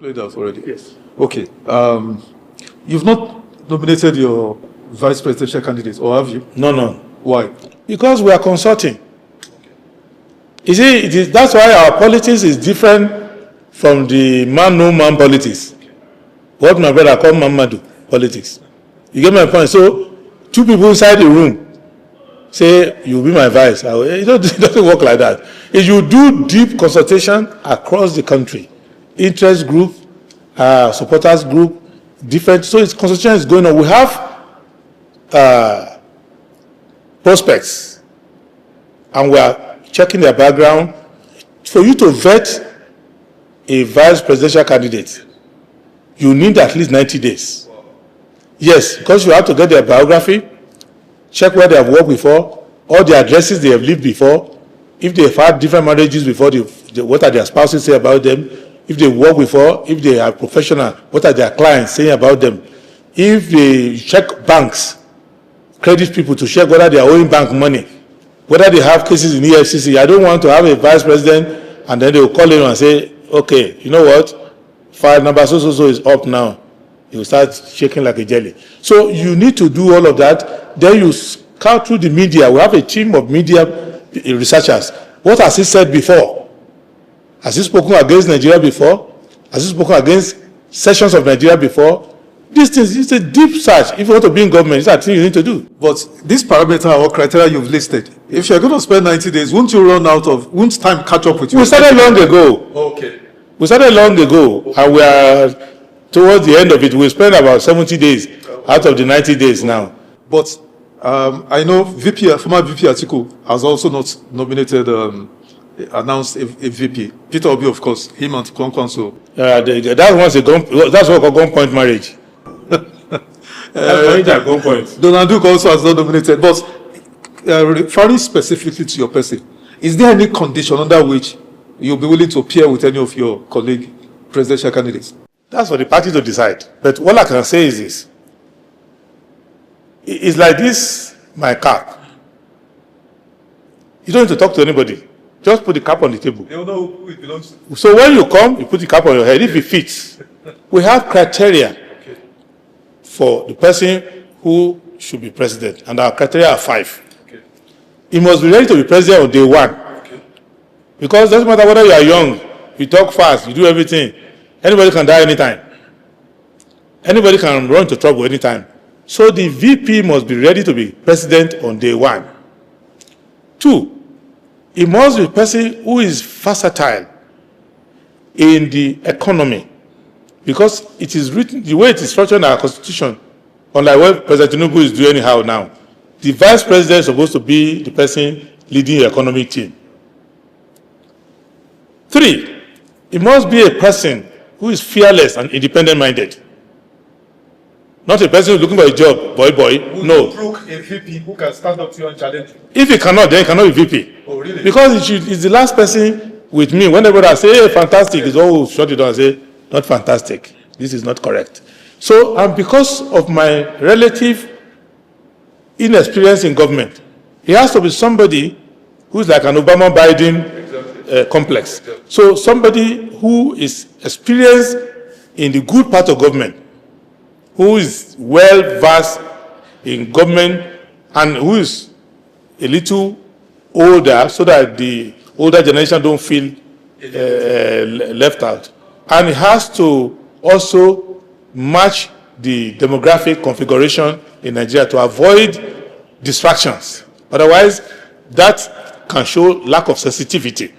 Played out already? Yes. Okay. You've not nominated your vice presidential candidate, or have you? No. Why? Because we are consulting. You see, that's why our politics is different from the man-no-man politics. What my brother called Mamadu politics. You get my point? So, two people inside the room say, you'll be my vice. It doesn't work like that. If you do deep consultation across the country, interest group, supporters group, different, so its consultation is going on. We have prospects, and we are checking their background. For you to vet a vice presidential candidate, you need at least 90 days. Yes, because you have to get their biography, check where they have worked before, all the addresses they have lived before, if they have had different marriages before, what are their spouses say about them, if they work before, if they are professional, what are their clients saying about them, if they check banks, credit people to check whether they are owing bank money, whether they have cases in EFCC. I don't want to have a vice president and then they will call him and say, okay, you know what, file number so is up now. You will start shaking like a jelly. So you need to do all of that. Then you scout through the media. We have a team of media researchers. What has he said before? Has he spoken against Nigeria before? Has he spoken against sections of Nigeria before? These things, it's a deep search. If you want to be in government, it's a thing you need to do. But this parameter or criteria you've listed, if you're going to spend 90 days, won't time catch up with you? We started long ago. Okay. We started long ago, and we are towards the end of it. We spend about 70 days out of the 90 days now. But I know former VP Atiku has also not nominated, announced a VP. Peter Obi, of course, him and Kwankwanso. That's what called gunpoint marriage. Donald Duke also has not nominated. But referring specifically to your person, is there any condition under which you'll be willing to appear with any of your colleague presidential candidates? That's for the party to decide. But what I can say is this. It's like this, my cap. You don't need to talk to anybody. Just put the cap on the table. They will know who it belongs to. So when you come, you put the cap on your head. If it fits, we have criteria for the person who should be president. And our criteria are 5. Okay. He must be ready to be president on day 1. Okay. Because it doesn't matter whether you are young, you talk fast, you do everything. Anybody can die anytime. Anybody can run into trouble anytime. So the VP must be ready to be president on day 1. 2, he must be a person who is versatile in the economy. Because it is written, the way it is structured in our constitution, unlike what President Tinubu is doing anyhow now, the vice president is supposed to be the person leading the economic team. 3, he must be a person who is fearless and independent-minded. Not a person who's looking for a job, boy. No. A VP who can stand up to you and challenge you. If he cannot, then he cannot be VP. Oh, really? Because he's the last person with me. Whenever I say, hey, fantastic, he's always shut it down and say, not fantastic. This is not correct. So, and because of my relative inexperience in government, he has to be somebody who's like an Obama-Biden complex. So, somebody who is experienced in the good part of government, who is well-versed in government, and who is a little older, so that the older generation don't feel left out. And it has to also match the demographic configuration in Nigeria to avoid distractions. Otherwise, that can show lack of sensitivity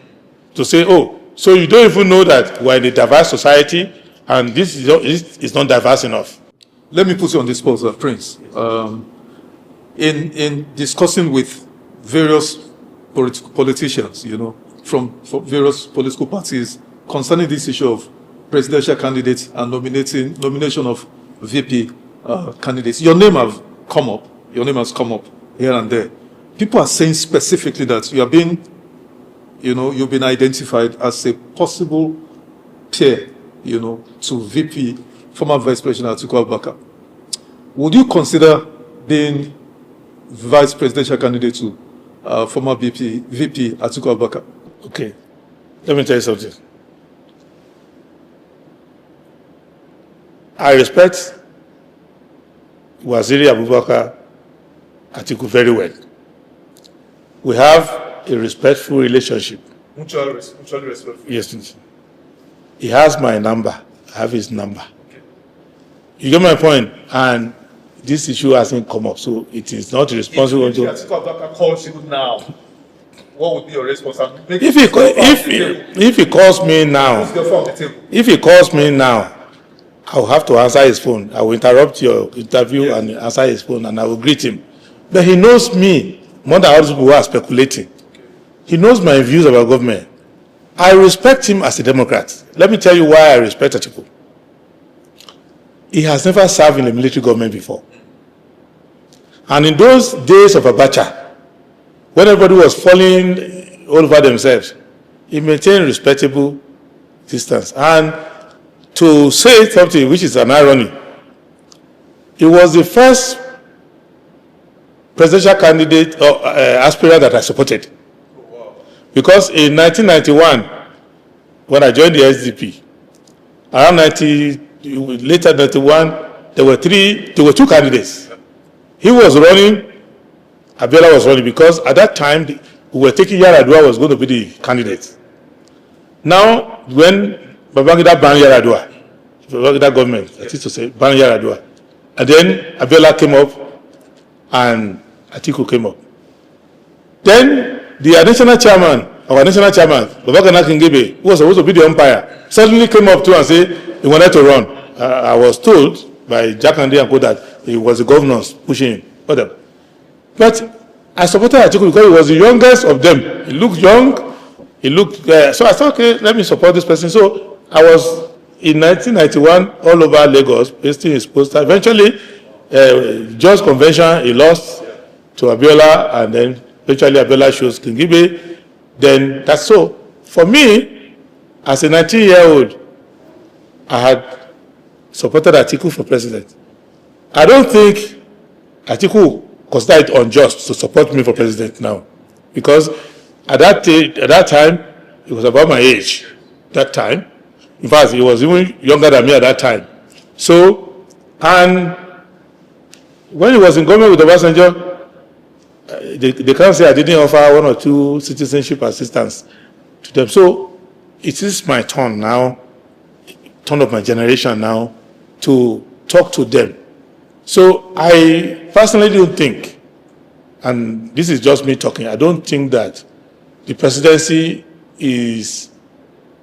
to say, oh, so you don't even know that we're in a diverse society and this is not diverse enough. Let me put you on the spot, Prince. In discussing with various politicians, from various political parties concerning this issue of presidential candidates and nomination of VP candidates, your name has come up here and there. People are saying specifically that you are being, you've been identified as a possible peer, to VP, former Vice President Atiku Abubakar. Would you consider being vice presidential candidate to former VP Atiku Abubakar? Okay, let me tell you something. I respect Waziri Abubakar Atiku very well. We have a respectful relationship. Mutually respectful. Yes. He has my number. I have his number. Okay. You get my point? And this issue hasn't come up, so it is not responsible. If Atiku Abubakar calls you now, what would be your response? If he calls me now, if he calls me now, I will have to answer his phone. I will interrupt your interview and answer his phone, and I will greet him. But he knows me more than other people who are speculating. He knows my views about government. I respect him as a Democrat. Let me tell you why I respect Atiku. He has never served in a military government before. And in those days of Abacha, when everybody was falling all over themselves, he maintained respectable distance. And to say something which is an irony, he was the first presidential candidate or aspirant that I supported. Because in 1991, when I joined the SDP, around later 91, there were two candidates. He was running, Abiola was running, because at that time, we were thinking Yar'Adua was going to be the candidate. Now, when Babangida banned Yar'Adua, Babangida government, that is to say, banned Yar'Adua, and then Abiola came up, and Atiku came up. Then, our national chairman, Babagana Kingibe, who was supposed to be the umpire, suddenly came up too and said he wanted to run. I was told by Jack and Co that he was the governor pushing him, whatever. But I supported Atiku because he was the youngest of them. He looked young. So I thought, okay, let me support this person. So I was in 1991 all over Lagos, pasting his poster. Eventually, Just Convention, he lost to Abiola, and then eventually Abiola chose Kingibe. Then that's so. For me, as a 19-year-old, I had supported Atiku for president. I don't think Atiku considered it unjust to support me for president now, because at that time, it was about my age. That time, in fact, he was even younger than me at that time. So, and when he was in government with Obasanjo, they can't say I didn't offer 1 or 2 citizenship assistance to them. So it is my turn now, turn of my generation now, to talk to them. So I personally don't think, and this is just me talking, I don't think that the presidency is,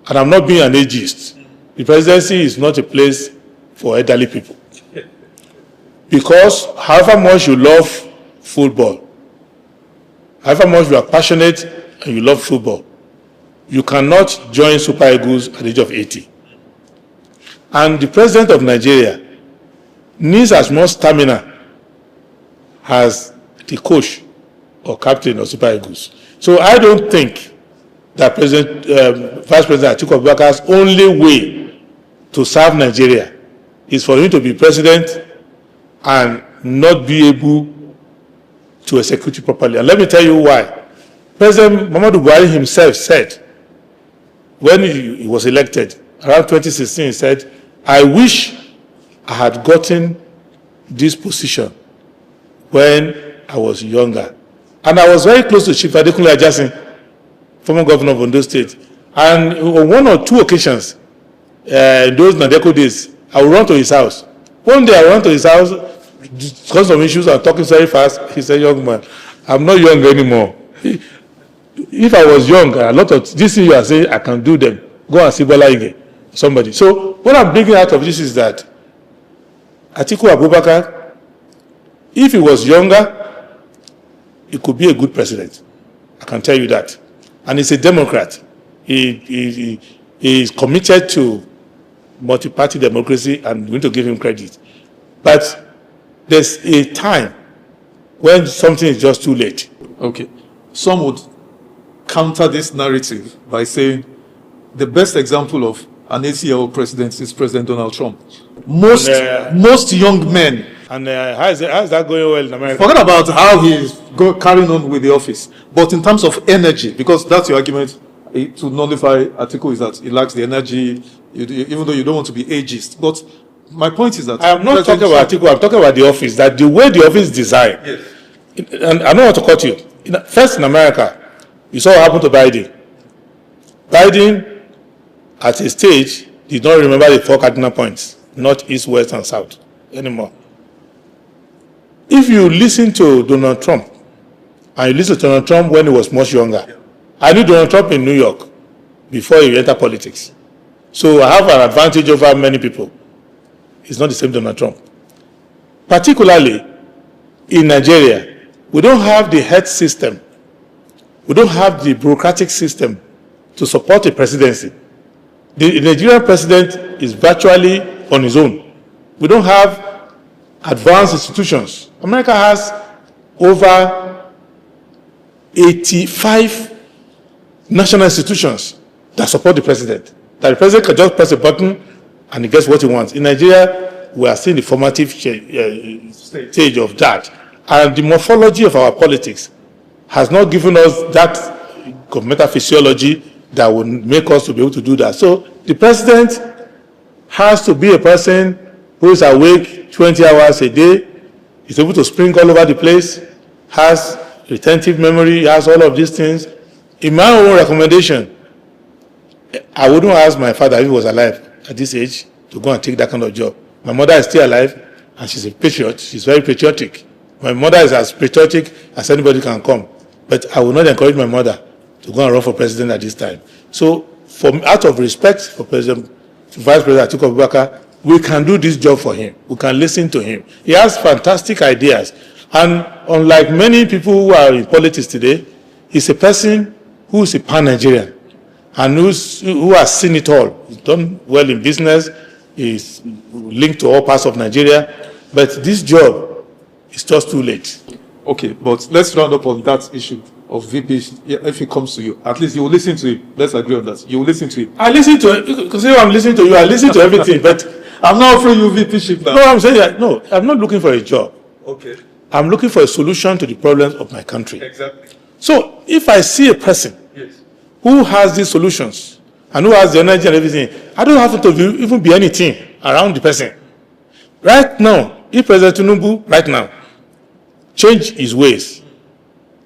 and I'm not being an ageist, the presidency is not a place for elderly people. Because however much you love football, however much you are passionate and you love football, you cannot join Super Eagles at the age of 80. And the president of Nigeria needs as much stamina as the coach or captain of Super Eagles. So I don't think that Vice President Atiku Abubakar's only way to serve Nigeria is for him to be president and not be able to execute it properly. And let me tell you why. President Muhammadu Buhari himself said, when he was elected, around 2016, he said, I wish I had gotten this position when I was younger. And I was very close to Chief Adekunle Ajasin, former governor of Ondo State. And on 1 or 2 occasions, in those Nadeko days, I would run to his house. One day I ran to his house, discussed some issues, and talking very fast. He said, young man, I'm not young anymore. If I was young, a lot of these things you are saying, I can do them. Go and see Bola Ige, somebody. So what I'm bringing out of this is that Atiku Abubakar, if he was younger, he could be a good president. I can tell you that. And he's a Democrat. He is committed to multi-party democracy, and I'm going to give him credit. But there's a time when something is just too late. Okay. Some would counter this narrative by saying the best example of an 80-year-old president is President Donald Trump. Most young men. And how is that going well in America? Forget about how he's carrying on with the office. But in terms of energy, because that's your argument to nullify Atiku, is that he lacks the energy, even though you don't want to be ageist. But my point is that I am not talking about Atiku. I'm talking about the office. That the way the office is designed. Yes. And I don't want to cut you. First, in America, you saw what happened to Biden. Biden, at a stage, did not remember the 4 cardinal points: north, east, west, and south anymore. If you listen to Donald Trump, and you listen to Donald Trump when he was much younger, I knew Donald Trump in New York before he entered politics. So I have an advantage over many people. It's not the same Donald Trump. Particularly in Nigeria, we don't have the health system. We don't have the bureaucratic system to support a presidency. The Nigerian president is virtually on his own. We don't have advanced institutions. America has over 85 national institutions that support the president. That the president can just press a button and he gets what he wants. In Nigeria, we are still in the formative stage of that. And the morphology of our politics has not given us that governmental physiology that would make us to be able to do that. So the president has to be a person who is awake 20 hours a day, is able to spring all over the place, has retentive memory, has all of these things. In my own recommendation, I wouldn't ask my father if he was alive at this age to go and take that kind of job. My mother is still alive and she's a patriot. She's very patriotic. My mother is as patriotic as anybody can come. But I will not encourage my mother to go and run for president at this time. So, out of respect for Vice President Atiku Abubakar, we can do this job for him. We can listen to him. He has fantastic ideas. And unlike many people who are in politics today, he's a person who is a pan-Nigerian and who has seen it all. He's done well in business. He's linked to all parts of Nigeria. But this job is just too late. Okay, but let's round up on that issue of VP. If he comes to you, at least you will listen to him. Let's agree on that. You will listen to him. I listen to it. Because I'm listening to you, I listen to everything. But I'm not offering you VP ship now. No, I'm saying that, no, I'm not looking for a job. Okay. I'm looking for a solution to the problems of my country. Exactly. So if I see a person who has these solutions and who has the energy and everything, I don't have to even be anything around the person. Right now, if President Tinubu, right now, change his ways,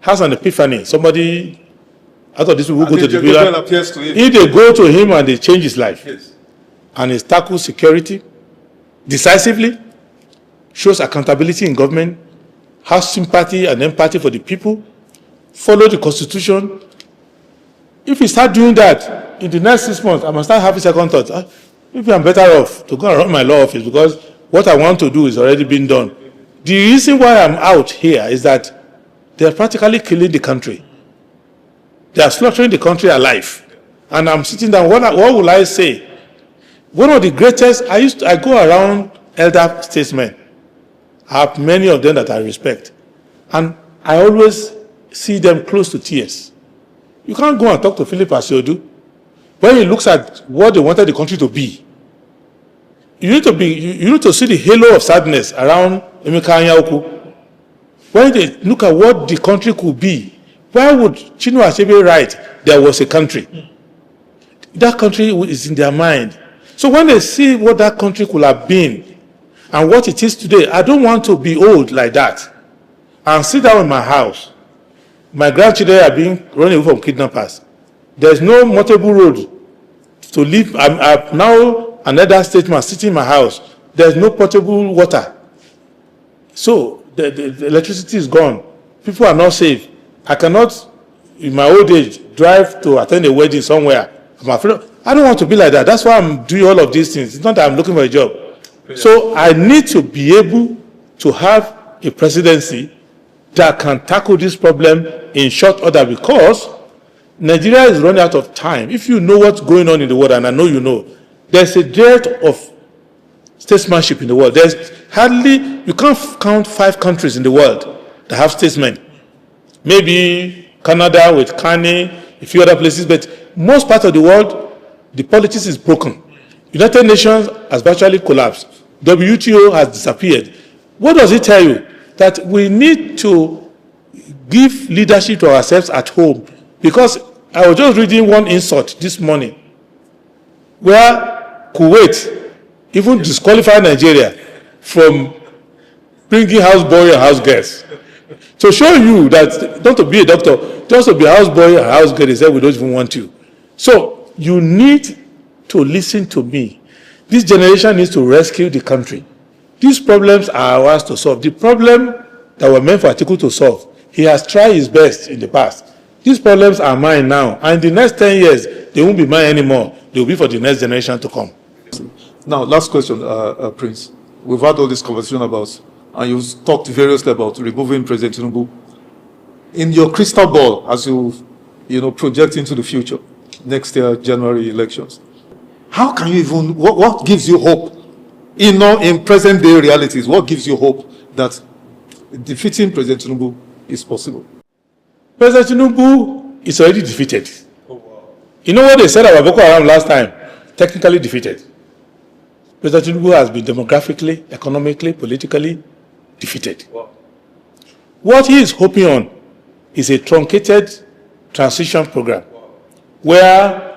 has an epiphany, somebody out of these people who go to the villa, if they go to him and they change his life, and he tackles security decisively, shows accountability in government, has sympathy and empathy for the people, follow the Constitution. If he start doing that, in the next 6 months, I must start having second thoughts. Maybe I'm better off to go and run my law office because what I want to do is already been done. The reason why I'm out here is that they're practically killing the country. They are slaughtering the country alive. And I'm sitting down, what will I say? One of the greatest, I go around elder statesmen. I have many of them that I respect. And I always see them close to tears. You can't go and talk to Philip Asiodu when he looks at what they wanted the country to be. You need to see the halo of sadness around Emeka Anyaoku. When they look at what the country could be, why would Chinua Achebe write there was a country? That country is in their mind. So when they see what that country could have been and what it is today, I don't want to be old like that and sit down in my house. My grandchildren are being run away from kidnappers. There's no multiple road to live. I'm now another statesman sitting in my house. There's no potable water. So the electricity is gone. People are not safe. I cannot, in my old age, drive to attend a wedding somewhere. I'm afraid. I don't want to be like that. That's why I'm doing all of these things. It's not that I'm looking for a job. So I need to be able to have a presidency that can tackle this problem in short order because Nigeria is running out of time. If you know what's going on in the world, and I know you know, there's a dearth of statesmanship in the world. There's hardly, you can't count 5 countries in the world that have statesmen. Maybe Canada with Carney, a few other places, but most parts of the world, the politics is broken. United Nations has virtually collapsed. WTO has disappeared. What does it tell you? That we need to give leadership to ourselves at home. Because I was just reading one insult this morning where Kuwait even disqualify Nigeria from bringing houseboy and house girls. To show you that not to be a doctor, just to be a houseboy and house girl, they said we don't even want you. So you need to listen to me. This generation needs to rescue the country. These problems are ours to solve. The problem that were meant for Atiku to solve, he has tried his best in the past. These problems are mine now, and in the next 10 years, they won't be mine anymore. They will be for the next generation to come. Now, last question, Prince. We've had all this conversation about, and you've talked variously about removing President Tinubu. In your crystal ball, as you project into the future, next year, January elections, how can you even, what gives you hope? In present day realities, what gives you hope that defeating President Tinubu is possible? President Tinubu is already defeated. Oh, wow. You know what they said about Boko Haram last time? Technically defeated. President Tinubu has been demographically, economically, politically defeated. Wow. What he is hoping on is a truncated transition program, wow, where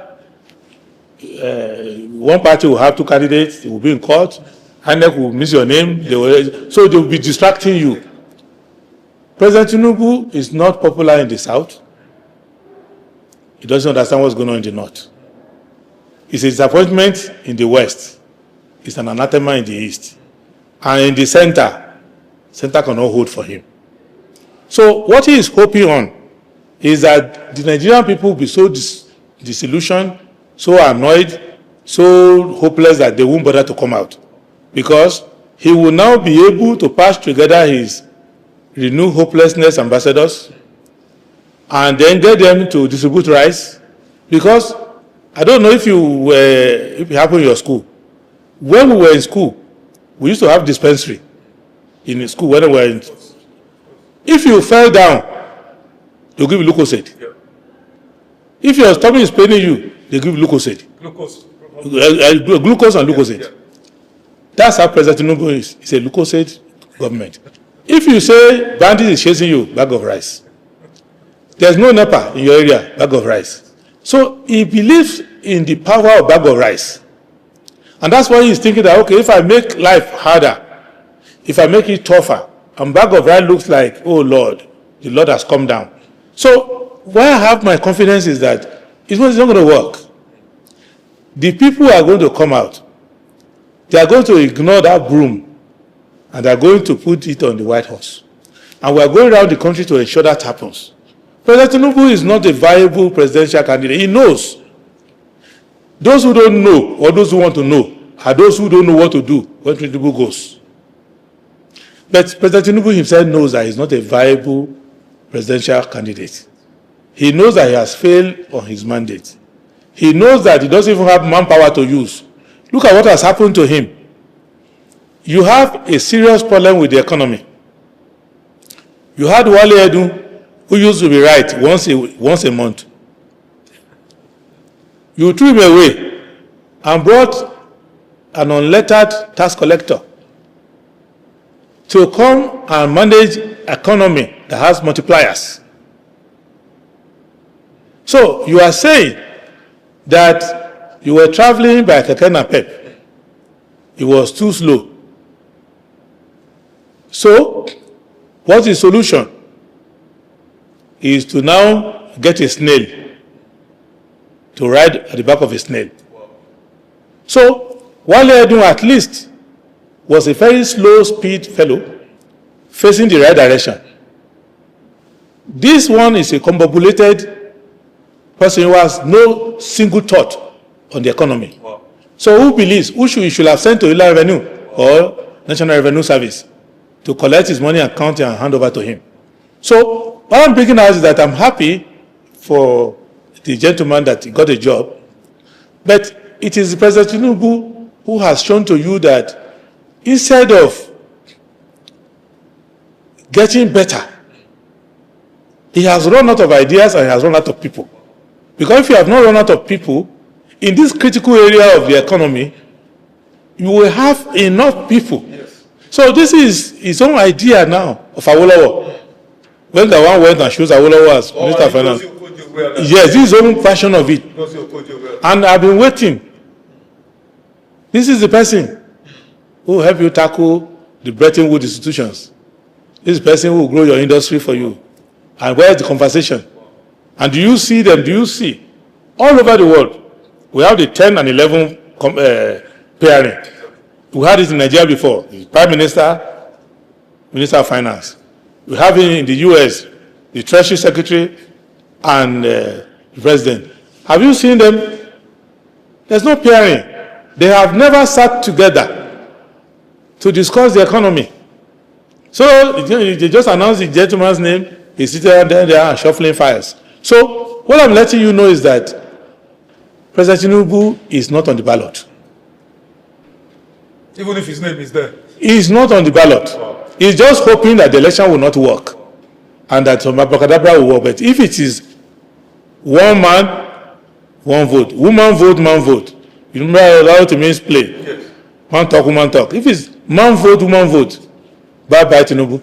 one party will have two candidates, they will be in court, INEC will miss your name, so they will be distracting you. President Tinubu is not popular in the South. He doesn't understand what's going on in the North. It's a disappointment in the West. It's an anathema in the East. And in the center cannot hold for him. So what he is hoping on is that the Nigerian people will be so disillusioned, so annoyed, so hopeless that they won't bother to come out. Because he will now be able to patch together his renewed hopelessness ambassadors and then get them to distribute rice. Because I don't know if it happened in your school. When we were in school, we used to have dispensary in school when we were in. If you fell down, they'll give you Lucozade. Yeah. If your stomach is paining you, they give you Lucozade. Glucose and Lucozade. Yeah. That's how President Tinubu is. It's a Lucozade government. If you say bandit is chasing you, bag of rice. There's no NEPA in your area, bag of rice. So he believes in the power of bag of rice. And that's why he's thinking that, okay, if I make life harder, if I make it tougher, and bag of rice looks like, oh Lord, the Lord has come down. So why I have my confidence is that it's not going to work. The people are going to come out. They are going to ignore that broom, and they are going to put it on the White Horse. And we are going around the country to ensure that happens. President Tinubu is not a viable presidential candidate. He knows. Those who don't know, or those who want to know, are those who don't know what to do when Tinubu goes. But President Tinubu himself knows that he's not a viable presidential candidate. He knows that he has failed on his mandate. He knows that he doesn't even have manpower to use. Look at what has happened to him. You have a serious problem with the economy. You had Wale Edun, who used to be right once a month. You threw him away and brought an unlettered tax collector to come and manage economy that has multipliers. So you are saying that you were traveling by Keke Napep. It was too slow. So what's the solution? Is to now get a snail, to ride at the back of a snail. So Wale Edun at least was a very slow speed fellow facing the right direction. This one is a combobulated person who has no single thought on the economy. Wow. So who believes, who should have sent to Ila Revenue or National Revenue Service to collect his money and count it and hand over to him? So what I'm bringing out is that I'm happy for the gentleman that he got a job, but it is President Tinubu who has shown to you that instead of getting better, he has run out of ideas and he has run out of people. Because if you have not run out of people, in this critical area of the economy, you will have enough people. Yes. So this is his own idea now of Awolowo. When the one went and shows Awolowo as Minister of Finance. Yes, this is his own version of it. And I've been waiting. This is the person who will help you tackle the Bretton Woods institutions. This person who will grow your industry for you. And where is the conversation? And do you see them? Do you see? All over the world, we have the 10 and 11 pairing. We had it in Nigeria before. The Prime Minister, Minister of Finance. We have it in the US, the Treasury Secretary and the President. Have you seen them? There's no pairing. They have never sat together to discuss the economy. So they just announced the gentleman's name. He's sitting there shuffling files. So what I'm letting you know is that President Tinubu is not on the ballot. Even if his name is there? He's not on the ballot. He's just hoping that the election will not work and that some abracadabra will work. But if it is one man, one vote, woman vote, man vote, you remember how it means play? Yes. Man talk, woman talk. If it's man vote, woman vote, bye-bye Tinubu.